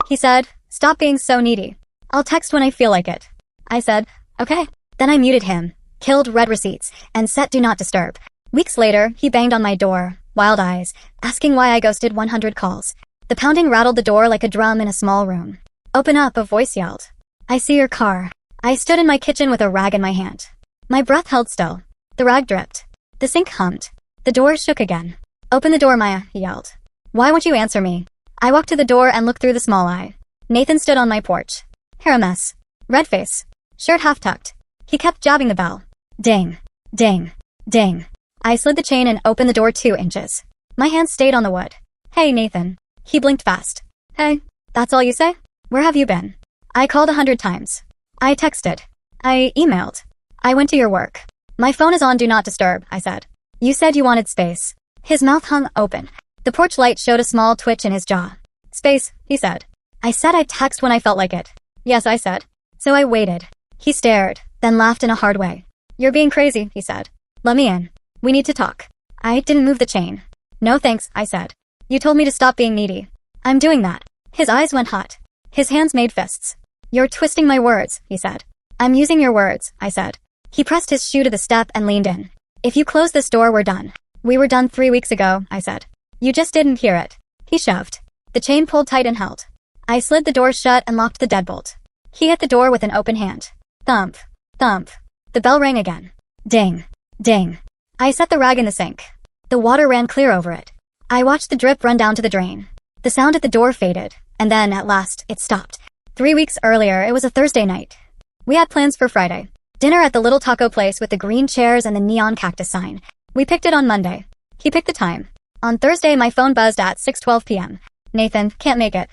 He said, "Stop being so needy. I'll text when I feel like it." I said, "Okay." Then I muted him, killed read receipts, and set do not disturb. Weeks later, he banged on my door, wild eyes, asking why I ghosted 100 calls. The pounding rattled the door like a drum in a small room. "Open up," a voice yelled. "I see your car." I stood in my kitchen with a rag in my hand. My breath held still. The rag dripped. The sink hummed. The door shook again. "Open the door, Maya," he yelled. "Why won't you answer me?" I walked to the door and looked through the small eye. Nathan stood on my porch. Hair a mess. Red face. Shirt half tucked. He kept jabbing the bell. Ding. Ding. Ding. I slid the chain and opened the door 2 inches. My hand stayed on the wood. "Hey, Nathan." He blinked fast. "Hey, that's all you say? Where have you been?" I called 100 times. I texted. I emailed. I went to your work. "My phone is on Do Not Disturb," I said. "You said you wanted space." His mouth hung open. The porch light showed a small twitch in his jaw. "Space," he said. I said I'd text when I felt like it. "Yes," I said. So I waited. He stared, then laughed in a hard way. "You're being crazy," he said. "Let me in. We need to talk." I didn't move the chain. "No thanks," I said. "You told me to stop being needy." "I'm doing that." His eyes went hot. His hands made fists. "You're twisting my words," he said. "I'm using your words," I said. He pressed his shoe to the step and leaned in. "If you close this door, we're done." "We were done 3 weeks ago," I said. "You just didn't hear it." He shoved. The chain pulled tight and held. I slid the door shut and locked the deadbolt. He hit the door with an open hand. Thump. Thump. The bell rang again. Ding. Ding. I set the rag in the sink. The water ran clear over it. I watched the drip run down to the drain. The sound at the door faded, and then, at last, it stopped. 3 weeks earlier, it was a Thursday night. We had plans for Friday. Dinner at the little taco place with the green chairs and the neon cactus sign. We picked it on Monday. He picked the time. On Thursday, my phone buzzed at 6:12 p.m. "Nathan, can't make it.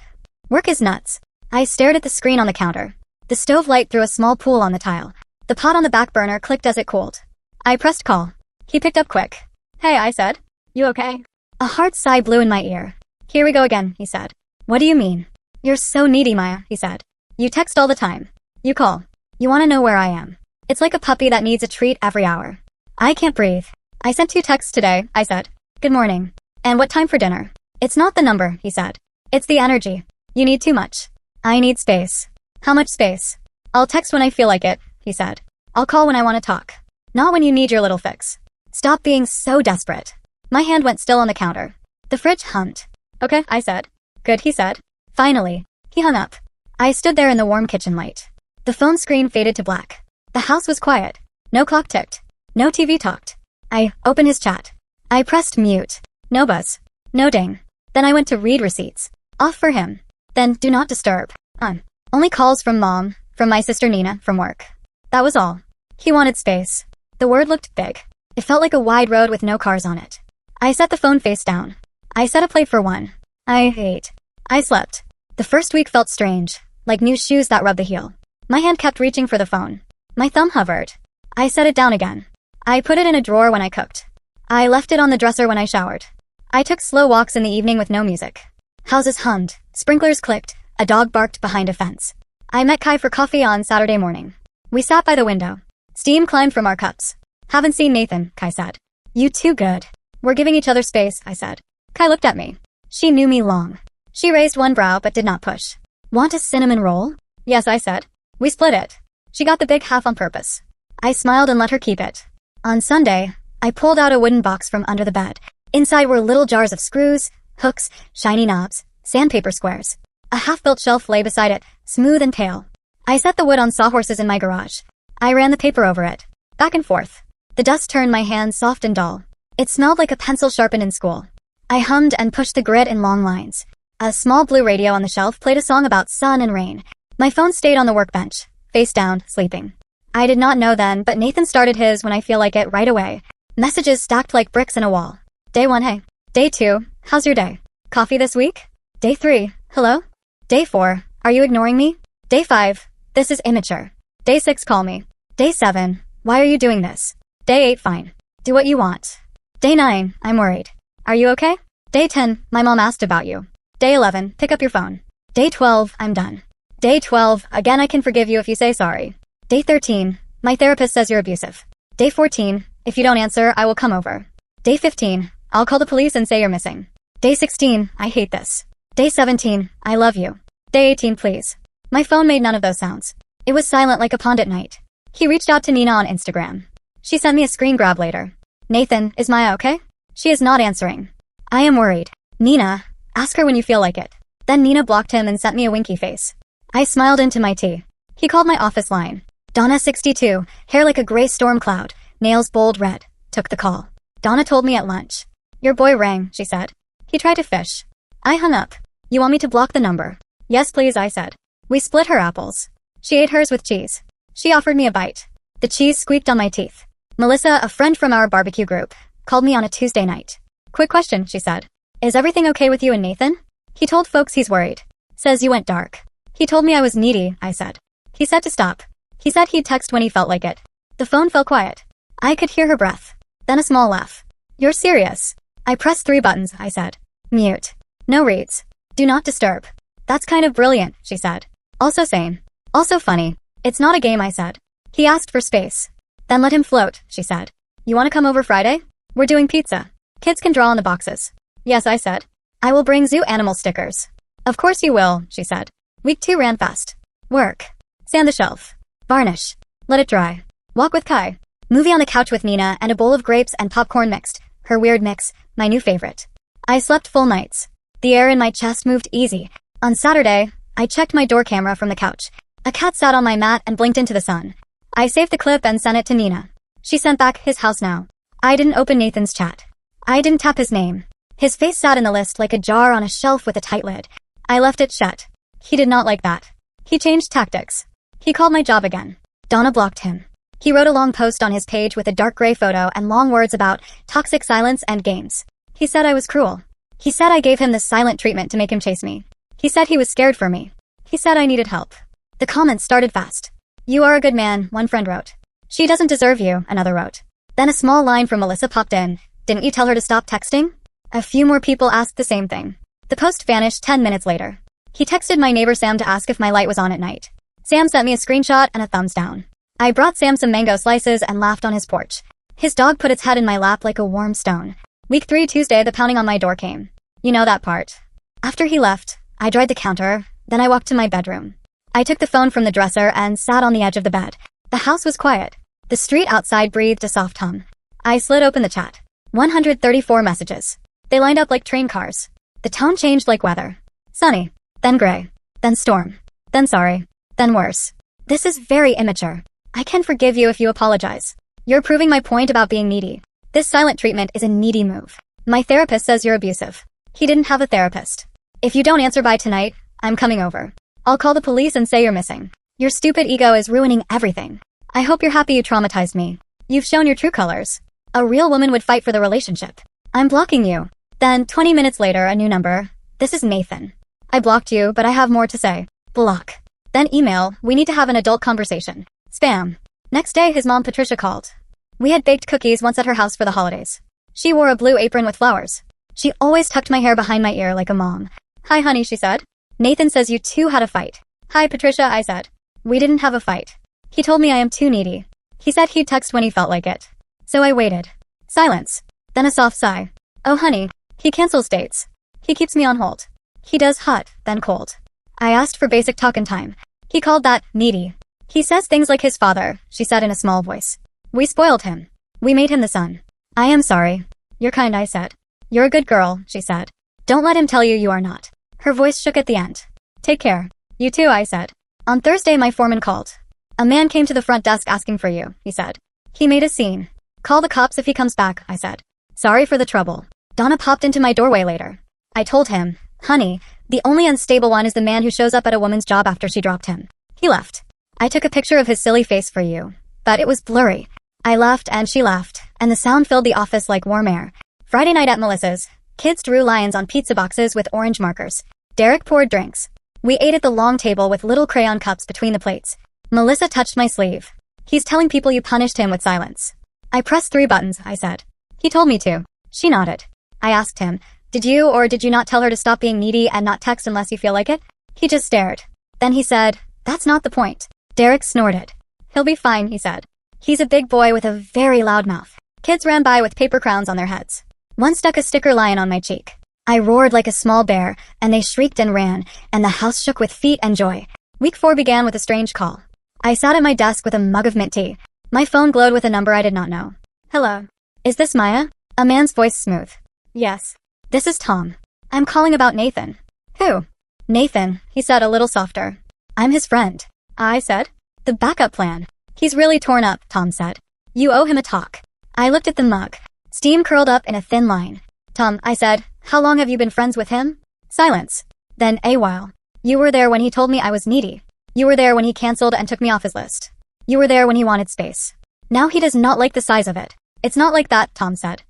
Work is nuts." I stared at the screen on the counter. The stove light threw a small pool on the tile. The pot on the back burner clicked as it cooled. I pressed call. He picked up quick. "Hey," I said. "You okay?" A hard sigh blew in my ear. "Here we go again," he said. "What do you mean?" "You're so needy, Maya," he said. "You text all the time. You call. You want to know where I am. It's like a puppy that needs a treat every hour." I can't breathe. "I sent 2 texts today," I said. "Good morning. And what time for dinner?" "It's not the number," he said. "It's the energy. You need too much." "I need space." "How much space?" "I'll text when I feel like it," he said. "I'll call when I want to talk. Not when you need your little fix. Stop being so desperate." My hand went still on the counter. The fridge hummed. "Okay," I said. "Good," he said. Finally, he hung up. I stood there in the warm kitchen light. The phone screen faded to black. The house was quiet. No clock ticked. No TV talked. I opened his chat. I pressed mute. No buzz. No ding. Then I went to read receipts. Off for him. Then do not disturb. On. Only calls from Mom, from my sister Nina, from work. That was all. He wanted space. The word looked big. It felt like a wide road with no cars on it. I set the phone face down. I set a plate for 1. I ate. I slept. The first week felt strange, like new shoes that rubbed the heel. My hand kept reaching for the phone. My thumb hovered. I set it down again. I put it in a drawer when I cooked. I left it on the dresser when I showered. I took slow walks in the evening with no music. Houses hummed. Sprinklers clicked. A dog barked behind a fence. I met Kai for coffee on Saturday morning. We sat by the window. Steam climbed from our cups. "Haven't seen Nathan," Kai said. "You too good." "We're giving each other space," I said. Kai looked at me. She knew me long. She raised one brow but did not push. "Want a cinnamon roll?" "Yes," I said. We split it. She got the big half on purpose. I smiled and let her keep it. On Sunday, I pulled out a wooden box from under the bed. Inside were little jars of screws, hooks, shiny knobs, sandpaper squares. A half-built shelf lay beside it, smooth and pale. I set the wood on sawhorses in my garage. I ran the paper over it, back and forth. The dust turned my hands soft and dull. It smelled like a pencil sharpened in school. I hummed and pushed the grid in long lines. A small blue radio on the shelf played a song about sun and rain. My phone stayed on the workbench, face down, sleeping. I did not know then, but Nathan started his when I feel like it right away. Messages stacked like bricks in a wall. Day 1, hey. Day 2, how's your day? Coffee this week? Day 3, hello? Day 4, are you ignoring me? Day 5, this is immature. Day 6, call me. Day 7, why are you doing this? Day 8, fine. Do what you want. Day 9, I'm worried. Are you okay? Day 10, my mom asked about you. Day 11, pick up your phone. Day 12, I'm done. Day 12, again I can forgive you if you say sorry. Day 13, my therapist says you're abusive. Day 14, if you don't answer, I will come over. Day 15, I'll call the police and say you're missing. Day 16, I hate this. Day 17, I love you. Day 18 please. My phone made none of those sounds. It was silent like a pond at night. He reached out to Nina on Instagram. She sent me a screen grab later. Nathan, is Maya okay? She is not answering. I am worried. Nina, ask her when you feel like it. Then Nina blocked him and sent me a winky face. I smiled into my tea. He called my office line. Donna 62, hair like a gray storm cloud, nails bold red, took the call. Donna told me at lunch. Your boy rang, she said. He tried to fish. I hung up. You want me to block the number? Yes please, I said. We split her apples. She ate hers with cheese. She offered me a bite. The cheese squeaked on my teeth. Melissa, a friend from our barbecue group, called me on a Tuesday night. Quick question, she said. Is everything okay with you and Nathan? He told folks he's worried. Says you went dark. He told me I was needy, I said. He said to stop. He said he'd text when he felt like it. The phone fell quiet. I could hear her breath. Then a small laugh. You're serious? I pressed 3 buttons, I said. Mute. No reads. Do not disturb. That's kind of brilliant, she said. Also sane. Also funny. It's not a game, I said. He asked for space. Then let him float, she said. You want to come over Friday? We're doing pizza. Kids can draw on the boxes. Yes, I said. I will bring zoo animal stickers. Of course you will, she said. Week 2 ran fast. Work. Sand the shelf. Varnish. Let it dry. Walk with Kai. Movie on the couch with Nina and a bowl of grapes and popcorn mixed. Her weird mix, my new favorite. I slept full nights. The air in my chest moved easy. On Saturday, I checked my door camera from the couch. A cat sat on my mat and blinked into the sun. I saved the clip and sent it to Nina. She sent back, his house now. I didn't open Nathan's chat. I didn't tap his name. His face sat in the list like a jar on a shelf with a tight lid. I left it shut. He did not like that. He changed tactics. He called my job again. Donna blocked him. He wrote a long post on his page with a dark gray photo and long words about toxic silence and games. He said I was cruel. He said I gave him the silent treatment to make him chase me. He said he was scared for me. He said I needed help. The comments started fast. You are a good man, one friend wrote. She doesn't deserve you, another wrote. Then a small line from Melissa popped in. Didn't you tell her to stop texting? A few more people asked the same thing. The post vanished 10 minutes later. He texted my neighbor Sam to ask if my light was on at night. Sam sent me a screenshot and a thumbs down. I brought Sam some mango slices and laughed on his porch. His dog put its head in my lap like a warm stone. Week 3 Tuesday, the pounding on my door came. You know that part. After he left, I dried the counter, then I walked to my bedroom. I took the phone from the dresser and sat on the edge of the bed. The house was quiet. The street outside breathed a soft hum. I slid open the chat. 134 messages. They lined up like train cars. The tone changed like weather. Sunny, then gray, then storm, then sorry, then worse. This is very immature. I can forgive you if you apologize. You're proving my point about being needy. This silent treatment is a needy move. My therapist says you're abusive. He didn't have a therapist. If you don't answer by tonight, I'm coming over. I'll call the police and say you're missing. Your stupid ego is ruining everything. I hope you're happy you traumatized me. You've shown your true colors. A real woman would fight for the relationship. I'm blocking you. Then, 20 minutes later, a new number. This is Nathan. I blocked you, but I have more to say. Block. Then email, we need to have an adult conversation. Spam. Next day, his mom Patricia called. We had baked cookies once at her house for the holidays. She wore a blue apron with flowers. She always tucked my hair behind my ear like a mom. Hi honey, she said. Nathan says you two had a fight. Hi Patricia, I said. We didn't have a fight. He told me I am too needy. He said he'd text when he felt like it. So I waited. Silence. Then a soft sigh. Oh honey, he cancels dates. He keeps me on hold. He does hot, then cold. I asked for basic talking time. He called that needy. He says things like his father, she said in a small voice. We spoiled him. We made him the son. I am sorry. You're kind, I said. You're a good girl, she said. Don't let him tell you you are not. Her voice shook at the end. Take care. You too, I said. On Thursday, my foreman called. A man came to the front desk asking for you, he said. He made a scene. Call the cops if he comes back, I said. Sorry for the trouble. Donna popped into my doorway later. I told him, honey, the only unstable one is the man who shows up at a woman's job after she dropped him. He left. I took a picture of his silly face for you, but it was blurry. I laughed and she laughed, and the sound filled the office like warm air. Friday night at Melissa's, kids drew lions on pizza boxes with orange markers. Derek poured drinks. We ate at the long table with little crayon cups between the plates. Melissa touched my sleeve. He's telling people you punished him with silence. I pressed 3 buttons, I said. He told me to. She nodded. I asked him, did you or did you not tell her to stop being needy and not text unless you feel like it? He just stared. Then he said, that's not the point. Derek snorted. He'll be fine, he said. He's a big boy with a very loud mouth. Kids ran by with paper crowns on their heads. One stuck a sticker lion on my cheek. I roared like a small bear, and they shrieked and ran, and the house shook with feet and joy. Week 4 began with a strange call. I sat at my desk with a mug of mint tea. My phone glowed with a number I did not know. Hello. Is this Maya? A man's voice smooth. Yes. This is Tom. I'm calling about Nathan. Who? Nathan, he said a little softer. I'm his friend. I said. The backup plan. He's really torn up, Tom said. You owe him a talk. I looked at the mug. Steam curled up in a thin line. Tom, I said, how long have you been friends with him? Silence. Then a while. You were there when he told me I was needy. You were there when he canceled and took me off his list. You were there when he wanted space. Now he does not like the size of it. It's not like that, Tom said.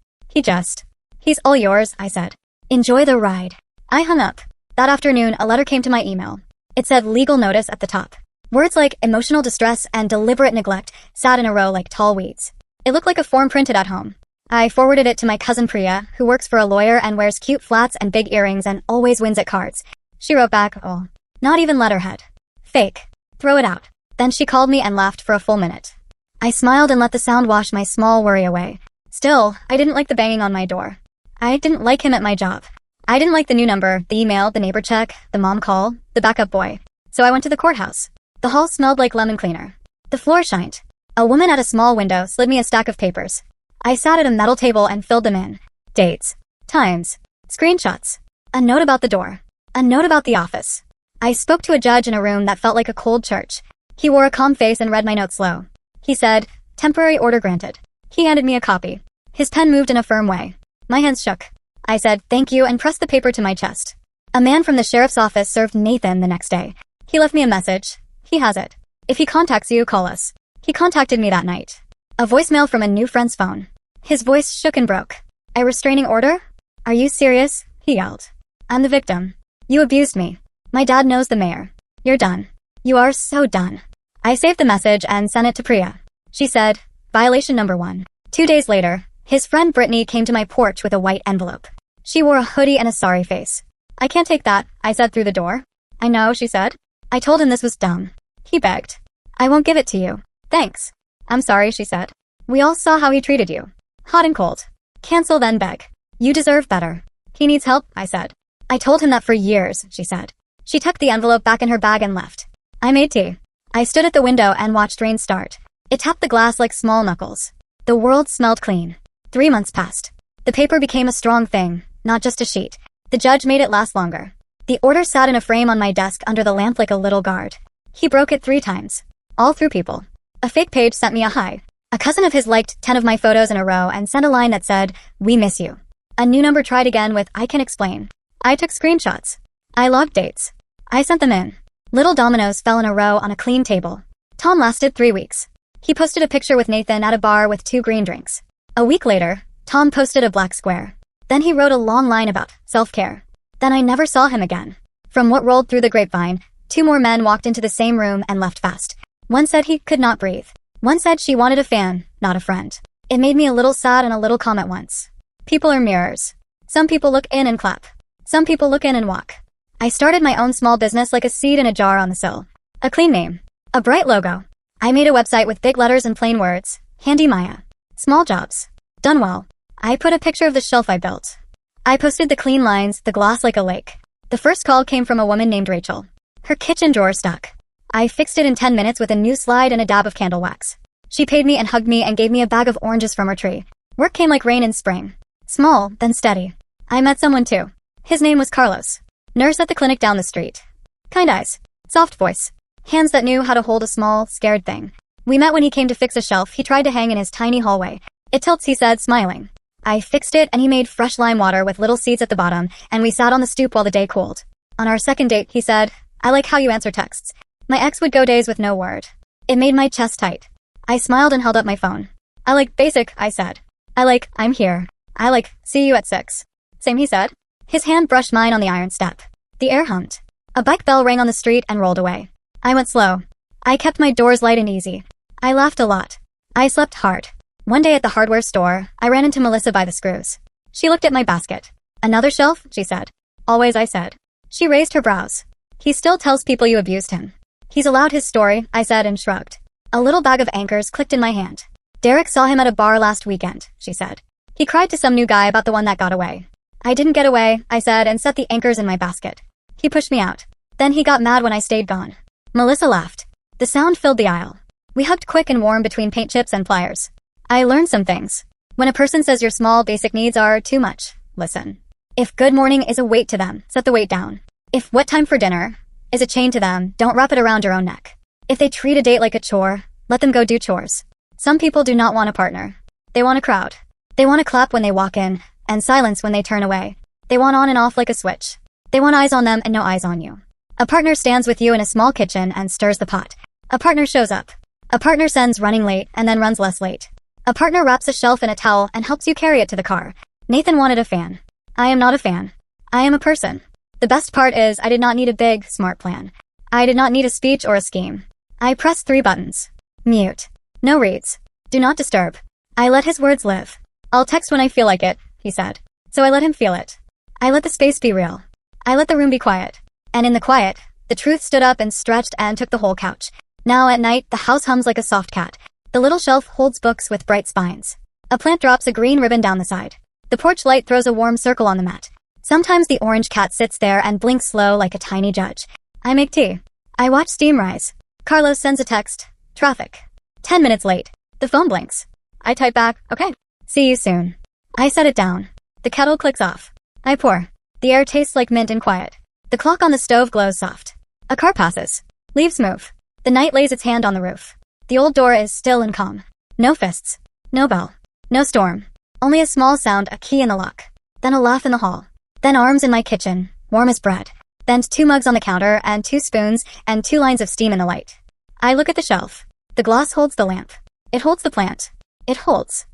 He's all yours, I said. Enjoy the ride. I hung up. That afternoon, a letter came to my email. It said legal notice at the top. Words like emotional distress and deliberate neglect sat in a row like tall weeds. It looked like a form printed at home. I forwarded it to my cousin Priya, who works for a lawyer and wears cute flats and big earrings and always wins at cards. She wrote back, oh, not even letterhead. Fake. Throw it out. Then she called me and laughed for a full minute. I smiled and let the sound wash my small worry away. Still, I didn't like the banging on my door. I didn't like him at my job. I didn't like the new number, the email, the neighbor check, the mom call, the backup boy. So I went to the courthouse. The hall smelled like lemon cleaner. The floor shined. A woman at a small window slid me a stack of papers. I sat at a metal table and filled them in. Dates. Times. Screenshots. A note about the door. A note about the office. I spoke to a judge in a room that felt like a cold church. He wore a calm face and read my notes slow. He said, temporary order granted. He handed me a copy. His pen moved in a firm way. My hands shook. I said, thank you, and pressed the paper to my chest. A man from the sheriff's office served Nathan the next day. He left me a message. He has it. If he contacts you, call us. He contacted me that night. A voicemail from a new friend's phone. His voice shook and broke. A restraining order? Are you serious? He yelled. I'm the victim. You abused me. My dad knows the mayor. You're done. You are so done. I saved the message and sent it to Priya. She said, violation number 1. 2 days later, his friend Brittany came to my porch with a white envelope. She wore a hoodie and a sorry face. I can't take that, I said through the door. I know, she said. I told him this was dumb. He begged. I won't give it to you. Thanks. I'm sorry, she said. We all saw how he treated you. Hot and cold. Cancel then beg. You deserve better. He needs help, I said. I told him that for years, she said. She tucked the envelope back in her bag and left. I made tea. I stood at the window and watched rain start. It tapped the glass like small knuckles. The world smelled clean. 3 months passed. The paper became a strong thing, not just a sheet. The judge made it last longer. The order sat in a frame on my desk under the lamp like a little guard. He broke it 3 times. All through people. A fake page sent me a hi. A cousin of his liked 10 of my photos in a row and sent a line that said, we miss you. A new number tried again with, I can explain. I took screenshots. I logged dates. I sent them in. Little dominoes fell in a row on a clean table. Tom lasted 3 weeks. He posted a picture with Nathan at a bar with 2 green drinks. A week later, Tom posted a black square. Then he wrote a long line about self-care. Then I never saw him again. From what rolled through the grapevine, 2 more men walked into the same room and left fast. One said he could not breathe. One said she wanted a fan, not a friend. It made me a little sad and a little calm at once. People are mirrors. Some people look in and clap. Some people look in and walk. I started my own small business like a seed in a jar on the sill. A clean name. A bright logo. I made a website with big letters and plain words. Handy Maya. Small jobs. Done well. I put a picture of the shelf I built. I posted the clean lines, the gloss like a lake. The first call came from a woman named Rachel. Her kitchen drawer stuck. I fixed it in 10 minutes with a new slide and a dab of candle wax. She paid me and hugged me and gave me a bag of oranges from her tree. Work came like rain in spring. Small, then steady. I met someone too. His name was Carlos. Nurse at the clinic down the street. Kind eyes. Soft voice. Hands that knew how to hold a small, scared thing. We met when he came to fix a shelf he tried to hang in his tiny hallway. It tilts, he said, smiling. I fixed it and he made fresh lime water with little seeds at the bottom, and we sat on the stoop while the day cooled. On our second date, he said, I like how you answer texts. My ex would go days with no word. It made my chest tight. I smiled and held up my phone. I like basic, I said. I like, I'm here. I like, see you at 6. Same, he said. His hand brushed mine on the iron step. The air hummed. A bike bell rang on the street and rolled away. I went slow. I kept my doors light and easy. I laughed a lot. I slept hard. One day at the hardware store, I ran into Melissa by the screws. She looked at my basket. Another shelf, she said. Always, I said. She raised her brows. He still tells people you abused him. He's allowed his story, I said and shrugged. A little bag of anchors clicked in my hand. Derek saw him at a bar last weekend, she said. He cried to some new guy about the one that got away. I didn't get away, I said, and set the anchors in my basket. He pushed me out. Then he got mad when I stayed gone. Melissa laughed. The sound filled the aisle. We hugged quick and warm between paint chips and pliers. I learned some things. When a person says your small basic needs are too much, listen. If good morning is a weight to them, set the weight down. If what time for dinner is a chain to them, don't wrap it around your own neck. If they treat a date like a chore, let them go do chores. Some people do not want a partner. They want a crowd. They want to clap when they walk in, and silence when they turn away. They want on and off like a switch. They want eyes on them and no eyes on you. A partner stands with you in a small kitchen and stirs the pot. A partner shows up. A partner sends running late and then runs less late. A partner wraps a shelf in a towel and helps you carry it to the car. Nathan wanted a fan. I am not a fan. I am a person. The best part is I did not need a big, smart plan. I did not need a speech or a scheme. I pressed 3 buttons. Mute. No reads. Do not disturb. I let his words live. I'll text when I feel like it, he said. So I let him feel it. I let the space be real. I let the room be quiet. And in the quiet, the truth stood up and stretched and took the whole couch. Now at night, the house hums like a soft cat. The little shelf holds books with bright spines. A plant drops a green ribbon down the side. The porch light throws a warm circle on the mat. Sometimes the orange cat sits there and blinks slow like a tiny judge. I make tea. I watch steam rise. Carlos sends a text. Traffic. 10 minutes late. The phone blinks. I type back, okay. See you soon. I set it down. The kettle clicks off. I pour. The air tastes like mint and quiet. The clock on the stove glows soft. A car passes. Leaves move. The night lays its hand on the roof. The old door is still and calm. No fists. No bell. No storm. Only a small sound, a key in the lock. Then a laugh in the hall. Then arms in my kitchen, warm as bread. Then 2 mugs on the counter and 2 spoons and 2 lines of steam in the light. I look at the shelf. The glass holds the lamp. It holds the plant. It holds